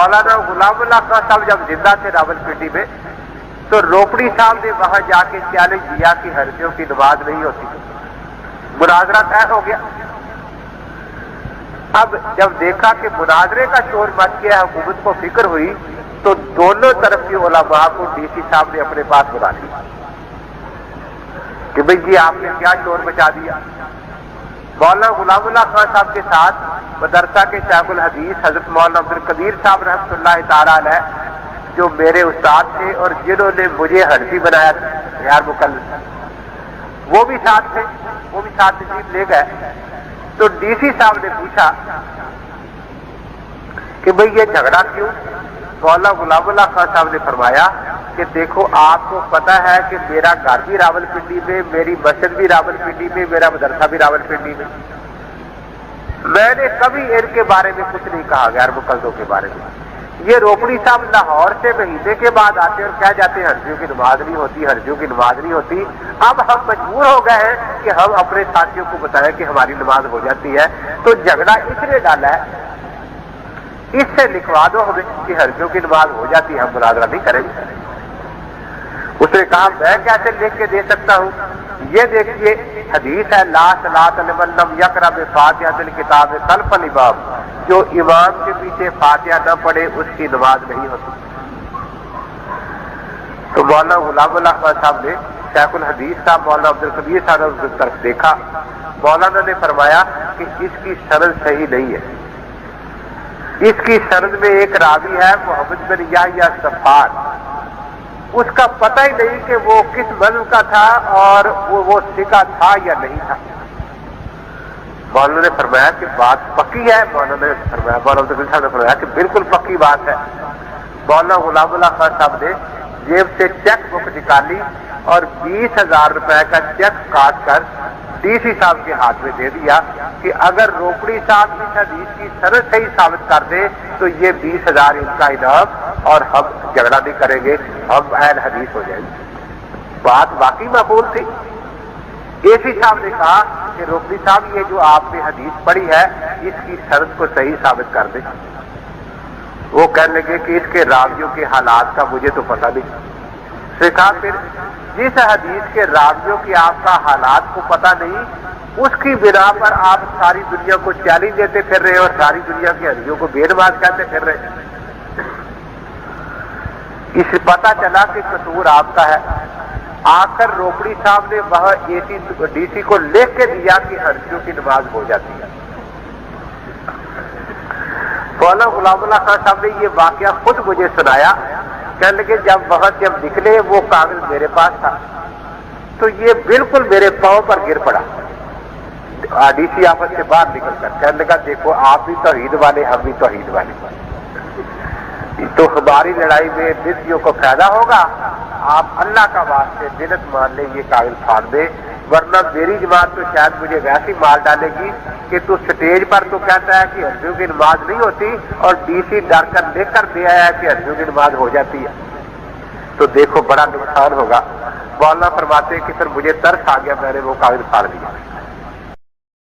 مولانا غلام اللہ خان صاحب جب زندہ تھے راولپنڈی میں تو روپڑی صاحب نے وہاں جا کے چیلنج دیا کہ حنفیوں کی نماز نہیں ہوتی، مناظرہ طے ہو گیا۔ اب جب دیکھا کہ مناظرے کا شور مچ گیا، حکومت کو فکر ہوئی تو دونوں طرف کے علماء کو ڈی سی صاحب نے اپنے پاس بلا لیا کہ بھئی جی آپ نے کیا شور مچا دیا۔ مولانا غلام اللہ خان صاحب کے ساتھ مدرسہ کے شیخ الحدیث حضرت مولانا عبدالقدیر صاحب رحمۃ اللہ تعالی علیہ جو میرے استاد تھے اور جنہوں نے مجھے حنفی بنایا تھا، یار مکلف، وہ بھی ساتھ تھے، وہ بھی ساتھ تشریف لے گئے۔ تو ڈی سی صاحب نے پوچھا کہ بھئی یہ جھگڑا کیوں؟ مولانا غلام اللہ خان صاحب نے فرمایا کہ دیکھو آپ کو پتہ ہے کہ میرا گھر بھی راولپنڈی میں، میری مسجد بھی راولپنڈی میں، میرا مدرسہ بھی راولپنڈی میں، میں نے کبھی ان کے بارے میں کچھ نہیں کہا غیر مقلدوں کے بارے میں۔ یہ روپڑی صاحب لاہور سے مہینے کے بعد آتے اور کہہ جاتے ہیں حنفیوں کی نماز نہیں ہوتی، حنفیوں کی نماز نہیں ہوتی۔ اب ہم مجبور ہو گئے ہیں کہ ہم اپنے ساتھیوں کو بتائیں کہ ہماری نماز ہو جاتی ہے، تو جھگڑا اس نے ڈالا ہے، اس سے لکھوا دو ہمیں کہ حنفیوں کی نماز ہو جاتی ہے، ہم مناظرہ نہیں کریں گے۔ اس نے کہا میں کیسے لکھ کے دے سکتا ہوں؟ یہ دیکھیے حدیث ہے لا صلاۃ لمن لم یقرأ بفاتحۃ الکتاب خلف الامام، جو امام کے پیچھے فاتحہ نہ پڑھے اس کی نماز نہیں ہوتی۔ تو مولانا غلام اللہ خان صاحب نے شیخ الحدیث صاحب مولانا عبدالقدیر صاحب کی طرف دیکھا، مولانا نے فرمایا کہ اس کی سند صحیح نہیں ہے، اس کی سند میں ایک راوی ہے محمد بن یحییٰ صفار، اس کا پتہ ہی نہیں کہ وہ کس مذہب کا تھا اور وہ ثقہ تھا یا نہیں تھا۔ مولانا نے فرمایا کہ بات پکی ہے، مولانا نے فرمایا، مولانا عبدالقدیر صاحب نے فرمایا کہ بالکل پکی بات ہے۔ مولانا غلام اللہ خان صاحب نے جیب سے چیک بک نکالی اور 20,000 روپے کا چیک کاٹ کر ڈی سی صاحب کے ہاتھ میں دے دیا کہ اگر روپڑی صاحب اس حدیث کی سند صحیح ثابت کر دے تو یہ 20,000 ان کا انعام اور ہم جھگڑا نہیں کریں گے، ہم اہل حدیث ہو جائیں گے۔ بات واقعی معقول تھی۔ اے سی صاحب نے کہا کہ روپڑی صاحب یہ جو آپ نے حدیث پڑھی ہے اس کی سند کو صحیح ثابت کر دیں۔ وہ کہنے لگے کہ اس کے راویوں کے حالات کا مجھے تو پتہ نہیں۔ اس نے کہا پھر جس حدیث کے راویوں کی آپ کا حالات کو پتہ نہیں، اس کی بنا پر آپ ساری دنیا کو چیلنج دیتے پھر رہے اور ساری دنیا کے حنفیوں کو بے نماز کہتے پھر رہے۔ اس سے پتہ چلا کہ قصور آپ کا ہے۔ آخر روپڑی صاحب نے وہاں ڈی سی کو لکھ کے دیا کہ حنفیوں کی نماز ہو جاتی ہے۔ مولانا غلام اللہ خان صاحب نے یہ واقعہ خود مجھے سنایا، کہنے لگے جب نکلے وہ کاغذ میرے پاس تھا تو یہ بالکل میرے پاؤں پر گر پڑا۔ ڈی سی آفس سے باہر نکل کر کہنے لگا دیکھو آپ بھی توحید والے، ہم بھی توحید والے، تو ہماری لڑائی میں ڈسیوں کو فائدہ ہوگا، آپ اللہ کا واسطے منت مان لیں یہ کاغذ پھاڑ دے، ورنہ میری جماعت تو شاید مجھے ویسی مار ڈالے گی کہ تو سٹیج پر تو کہتا ہے کہ حنفیوں کی نماز نہیں ہوتی اور ڈی سی ڈر کر لکھ کر دیا ہے کہ حنفیوں کی نماز ہو جاتی ہے، تو دیکھو بڑا نقصان ہوگا۔ مولانا فرماتے ہیں کہ پھر مجھے ترس آ گیا، میں نے وہ کاغذ پھاڑ دیا۔